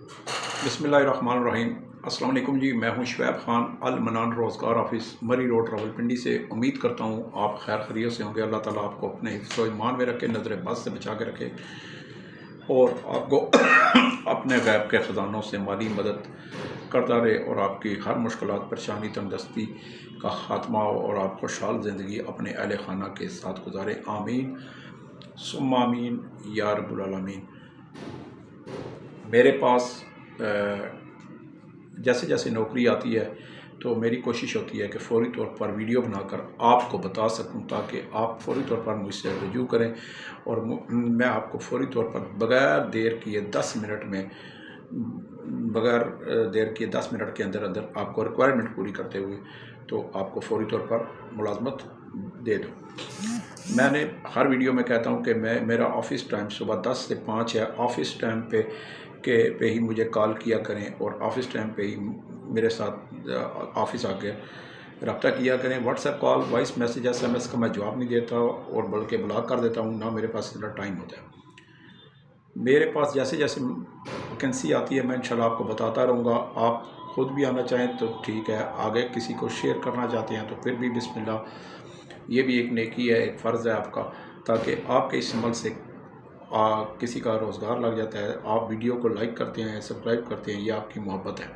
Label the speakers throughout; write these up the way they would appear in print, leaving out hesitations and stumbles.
Speaker 1: बिस्मिल्लाहिर्रहमानिर्रहीम। अस्सलाम वालेकुम जी, मैं हूं शुएब खान, अल मनान रोज़गार ऑफिस, मरी रोड, रावलपिंडी से। उम्मीद करता हूं आप खैर खैरियत से होंगे। अल्लाह ताला आपको अपने हिफ्ज़ व ईमान में रखे, नज़र बद से बचा के रखे और आपको अपने गैब के ख़जानों से माली मदद करता रहे और आपकी हर मुश्किलात, परेशानी, तंगदस्ती का ख़ात्मा हो और आप खुशहाल ज़िंदगी अपने अहले खाना के साथ गुजारें। आमीन सुम्मा आमीन या रब्बुल आलमीन। मेरे पास जैसे जैसे नौकरी आती है तो मेरी कोशिश होती है कि फ़ौरी तौर पर वीडियो बनाकर आपको बता सकूं, ताकि आप फ़ौरी तौर पर मुझसे रजू करें और मैं आपको फ़ौरी तौर पर बग़ैर देर किए 10 मिनट में, बग़ैर देर किए 10 मिनट के अंदर अंदर आपको रिक्वायरमेंट पूरी करते हुए तो आपको फ़ौरी तौर पर मुलाजमत दे दूँ। मैंने हर वीडियो में कहता हूँ कि मेरा ऑफ़िस टाइम सुबह 10 से 5 है। ऑफ़िस टाइम पे ही मुझे कॉल किया करें और ऑफ़िस टाइम पे ही मेरे साथ ऑफ़िस आके रब्ता किया करें। WhatsApp call, voice message, SMS का मैं जवाब नहीं देता और बल्कि ब्लॉक कर देता हूँ, ना मेरे पास इतना टाइम होता है। मेरे पास जैसे जैसे वैकेंसी आती है मैं इंशाल्लाह आपको बताता रहूँगा। आप ख़ुद भी आना चाहें तो ठीक है, आगे किसी को शेयर करना चाहते हैं तो फिर भी बिस्मिल्लाह। ये भी एक नेकी है, एक फ़र्ज़ है आपका, ताकि आपके इस अमल से किसी का रोज़गार लग जाता है। आप वीडियो को लाइक करते हैं, सब्सक्राइब करते हैं, ये आपकी मोहब्बत है।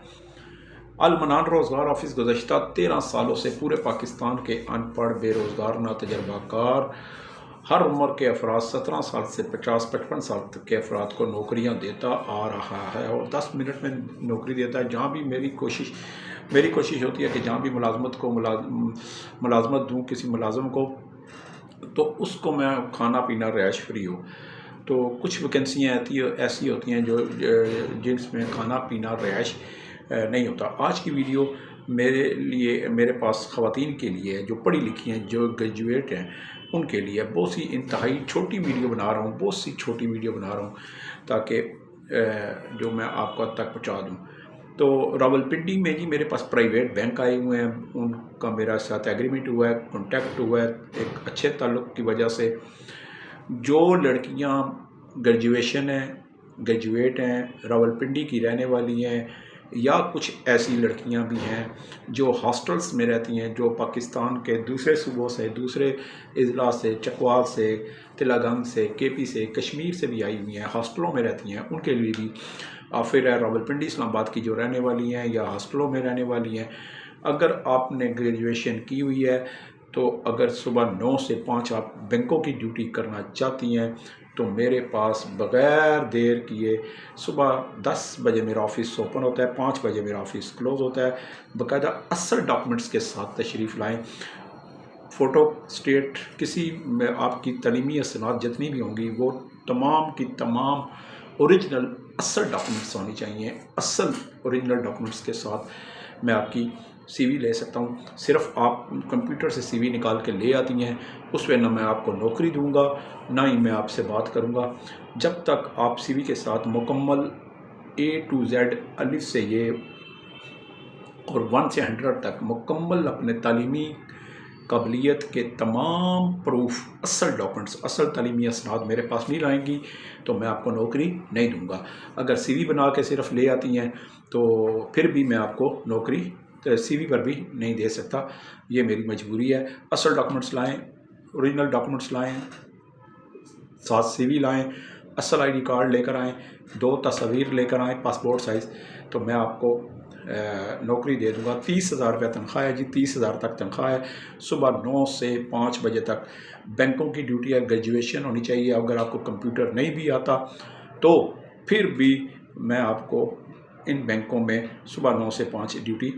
Speaker 1: अल मनान रोज़गार ऑफिस गुज़श्ता 13 सालों से पूरे पाकिस्तान के अनपढ़, बेरोज़गार, नातजर्बाकार, हर उम्र के अफराद 17 साल से 50-55 साल तक के अफराद को नौकरियां देता आ रहा है और 10 मिनट में नौकरी देता है। जहाँ भी मेरी कोशिश होती है कि जहाँ भी मुलाजमत दूँ किसी मुलाजम को, तो उसको मैं खाना पीना रिहाइश फ्री हो। तो कुछ वैकेंसियाँ ऐसी होती हैं जो जिसमें खाना पीना रिहाइश नहीं होता। आज की वीडियो मेरे पास ख़वातीन के लिए है जो पढ़ी लिखी हैं, जो ग्रेजुएट हैं, उनके लिए बहुत सी इंतहाई छोटी वीडियो बना रहा हूँ, बहुत सी छोटी वीडियो बना रहा हूँ ताकि जो मैं आपको तक पहुँचा दूँ। तो रावलपिंडी में जी मेरे पास प्राइवेट बैंक आए हुए हैं, उनका मेरा साथ एग्रीमेंट हुआ है, कॉन्टैक्ट हुआ है एक अच्छे ताल्लुक़ की वजह से। जो लड़कियां ग्रेजुएट हैं, रावलपिंडी की रहने वाली हैं, या कुछ ऐसी लड़कियां भी हैं जो हॉस्टल्स में रहती हैं, जो पाकिस्तान के दूसरे सूबों से, दूसरे अजला से, चकवाल से, तिलागंग से, KP से, कश्मीर से भी आई हुई हैं, हॉस्टलों में रहती हैं, उनके लिए भी फिर रावलपिंडी इस्लामाबाद की जो रहने वाली हैं या हॉस्टलों में रहने वाली हैं, अगर आपने ग्रेजुएशन की हुई है तो अगर सुबह 9 से 5 आप बैंकों की ड्यूटी करना चाहती हैं तो मेरे पास बग़ैर देर किए सुबह 10 बजे मेरा ऑफ़िस ओपन होता है, 5 बजे मेरा ऑफ़िस क्लोज़ होता है। बाकायदा असल डॉक्यूमेंट्स के साथ तशरीफ़ लाएँ। फ़ोटो स्टेट किसी में आपकी तलीमी असनाद जितनी भी होंगी वो तमाम की तमाम ओरिजिनल असल डॉक्यूमेंट्स होनी चाहिए। असल ओरिजिनल डॉक्यूमेंट्स के साथ मैं आपकी CV ले सकता हूँ। सिर्फ आप कंप्यूटर से CV निकाल के ले आती हैं, उसमें ना मैं आपको नौकरी दूंगा, ना ही मैं आपसे बात करूंगा। जब तक आप CV के साथ मुकम्मल A to Z अलिफ से ये और 1 से 100 तक मुकम्मल अपने तालीमी काबिलियत के तमाम प्रूफ, असल डॉक्यूमेंट्स, असल तालीमी असनाद मेरे पास नहीं लाएंगी तो मैं आपको नौकरी नहीं दूंगा। अगर CV बना के सिर्फ ले आती हैं तो फिर भी मैं आपको नौकरी CV पर भी नहीं दे सकता, ये मेरी मजबूरी है। असल डॉक्यूमेंट्स लाएं, ओरिजिनल डॉक्यूमेंट्स लाएं, साथ CV लाएं, असल ID कार्ड लेकर आएँ, 2 तस्वीर लेकर आएँ पासपोर्ट साइज़, तो मैं आपको नौकरी दे दूंगा। 30,000 रुपये तनख्वाह है जी, 30,000 तक तनख्वाह है। सुबह 9 से 5 बजे तक बैंकों की ड्यूटी है। ग्रेजुएशन होनी चाहिए। अगर आपको कंप्यूटर नहीं भी आता तो फिर भी मैं आपको इन बैंकों में सुबह 9 से 5 ड्यूटी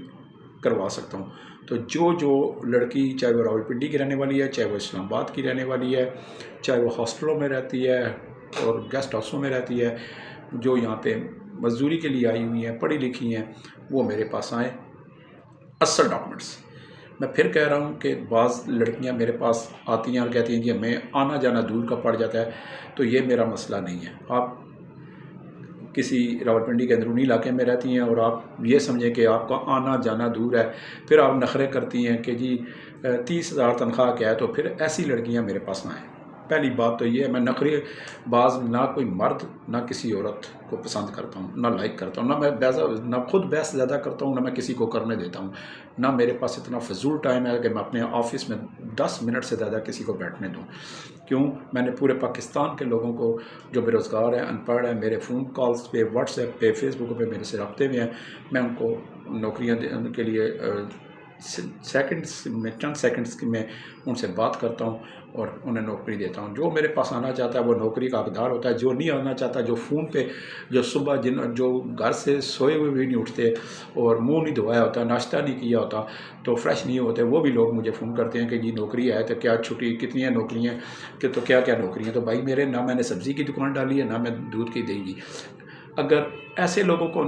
Speaker 1: करवा सकता हूँ। तो जो लड़की, चाहे वो रावलपिंडी की रहने वाली है, चाहे वो इस्लामाबाद की रहने वाली है, चाहे वो हॉस्टलों में रहती है और गेस्ट हाउसों में रहती है, जो यहाँ पे मजदूरी के लिए आई हुई हैं, पढ़ी लिखी हैं, वो मेरे पास आएँ। असल डॉक्यूमेंट्स, मैं फिर कह रहा हूँ कि बाज़ लड़कियाँ मेरे पास आती हैं और कहती हैं कि हमें आना जाना दूर का पड़ जाता है, तो ये मेरा मसला नहीं है। आप किसी रावलपिंडी के अंदरूनी इलाके में रहती हैं और आप ये समझें कि आपका आना जाना दूर है, फिर आप नखरे करती हैं कि जी 30,000 तनख्वाह क्या है, तो फिर ऐसी लड़कियां मेरे पास ना आएँ। پہلی بات تو یہ ہے، میں نخرے باز نہ کوئی مرد نہ کسی عورت کو پسند کرتا ہوں، نہ لائک کرتا ہوں، نہ خود بحث زیادہ کرتا ہوں، نہ میں کسی کو کرنے دیتا ہوں، نہ میرے پاس اتنا فضول ٹائم ہے کہ میں اپنے آفس میں 10 منٹ سے زیادہ کسی کو بیٹھنے دوں۔ کیوں؟ میں نے پورے پاکستان کے لوگوں کو جو بے روزگار ہیں، ان پڑھ ہیں، میرے فون کالز پہ، واٹس ایپ پہ، فیس بک پہ میرے سے رابطے میں ہیں، میں ان کو نوکریاں کے لیے سیکنڈس میں، چند سیکنڈس کی میں ان سے بات کرتا ہوں اور انہیں نوکری دیتا ہوں۔ جو میرے پاس آنا چاہتا ہے وہ نوکری کا حقدار ہوتا ہے، جو نہیں آنا چاہتا، جو فون پہ، جو صبح جو گھر سے سوئے ہوئے بھی نہیں اٹھتے اور منہ نہیں دھویا ہوتا، ناشتہ نہیں کیا ہوتا، تو فریش نہیں ہوتے، وہ بھی لوگ مجھے فون کرتے ہیں کہ جی نوکری ہے تو کیا چھٹی، کتنی ہیں نوکریاں، کہ تو کیا کیا نوکریاں؟ تو بھائی میرے، نہ میں نے سبزی کی دکان ڈالی ہے، نہ میں دودھ کی دہی کی۔ اگر ایسے لوگوں کو،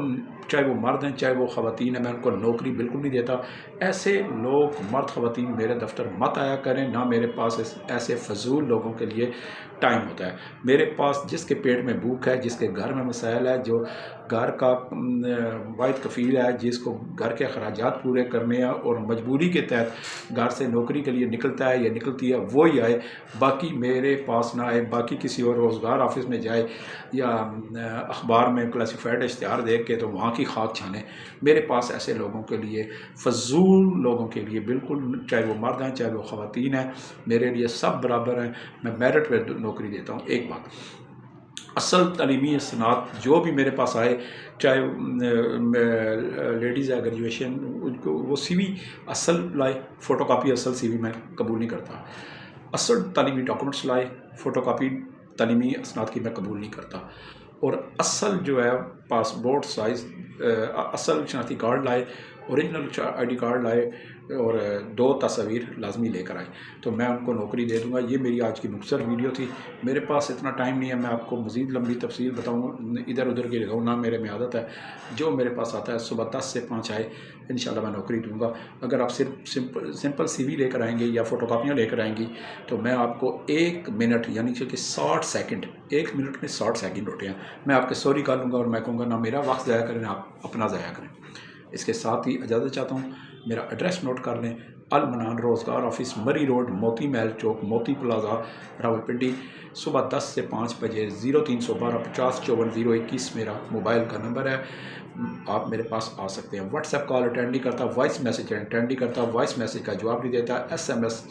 Speaker 1: چاہے وہ مرد ہیں چاہے وہ خواتین ہیں، میں ان کو نوکری بالکل نہیں دیتا۔ ایسے لوگ، مرد خواتین، میرے دفتر مت آیا کریں، نہ میرے پاس ایسے فضول لوگوں کے لیے ٹائم ہوتا ہے۔ میرے پاس جس کے پیٹ میں بھوک ہے، جس کے گھر میں مسائل ہے، جو گھر کا واحد کفیل ہے، جس کو گھر کے اخراجات پورے کرنے ہیں اور مجبوری کے تحت گھر سے نوکری کے لیے نکلتا ہے یا نکلتی ہے، وہی آئے، باقی میرے پاس نہ آئے، باقی کسی اور روزگار آفس میں جائے یا اخبار میں کلاسیفائڈ اشتہار دیکھ کے تو وہاں کی خاک چھانے۔ میرے پاس ایسے لوگوں کے لیے، فضول لوگوں کے لیے بالکل، چاہے وہ مرد ہیں چاہے وہ خواتین ہیں، میرے لیے سب برابر ہیں، میں میرٹ پہ نوکری دیتا ہوں۔ ایک بات، اصل تعلیمی اسناد جو بھی میرے پاس آئے، چاہے لیڈیز ہے گریجویشن، وہ سی وی اصل لائے، فوٹو کاپی اصل سی وی میں قبول نہیں کرتا۔ اصل تعلیمی ڈاکومنٹس لائے، فوٹو کاپی تعلیمی اسناد کی میں قبول نہیں کرتا۔ اور اصل جو ہے پاسپورٹ سائز اصل شناختی کارڈ لائے، اوریجنل آئی ڈی کارڈ لائے اور 2 تصاویر لازمی لے کر آئے، تو میں ان کو نوکری دے دوں گا۔ یہ میری آج کی مختصر ویڈیو تھی۔ میرے پاس اتنا ٹائم نہیں ہے میں آپ کو مزید لمبی تفصیل بتاؤں، ادھر ادھر کی لگاؤں، نہ میرے میں عادت ہے۔ جو میرے پاس آتا ہے صبح 10 سے 5 آئے، انشاءاللہ میں نوکری دوں گا۔ اگر آپ صرف سمپل سی وی لے کر آئیں گے یا فوٹو کاپیاں لے کر آئیں گی تو میں آپ کو 1 منٹ، یعنی کہ 60 سیکنڈ، 1 منٹ میں 60 سیکنڈ ہوتے ہیں، میں آپ کے سوری کر لوں گا اور میں کہوں گا نہ میرا وقت ضائع کریں، نہ آپ اپنا ضائع کریں۔ اس کے ساتھ ہی اجازت چاہتا ہوں، میرا ایڈریس نوٹ کر لیں: المنان روزگار آفس، مری روڈ، موتی محل چوک، موتی پلازا، راولپنڈی۔ صبح 10 سے 5 بجے، 0312 50 54 021 میرا موبائل کا نمبر ہے، آپ میرے پاس آ سکتے ہیں۔ واٹس ایپ کال اٹینڈ نہیں کرتا، وائس میسیج اٹینڈ نہیں کرتا، وائس میسیج کا جواب نہیں دیتا، SMS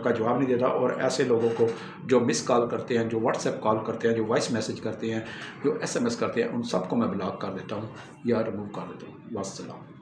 Speaker 1: کا جواب نہیں دیتا۔ اور ایسے لوگوں کو جو مس کال کرتے ہیں، جو واٹس ایپ کال کرتے ہیں، جو وائس میسیج کرتے ہیں، جو SMS کرتے ہیں، ان سب کو میں بلاک کر دیتا ہوں یا ریموو کر دیتا ہوں۔ والسلام۔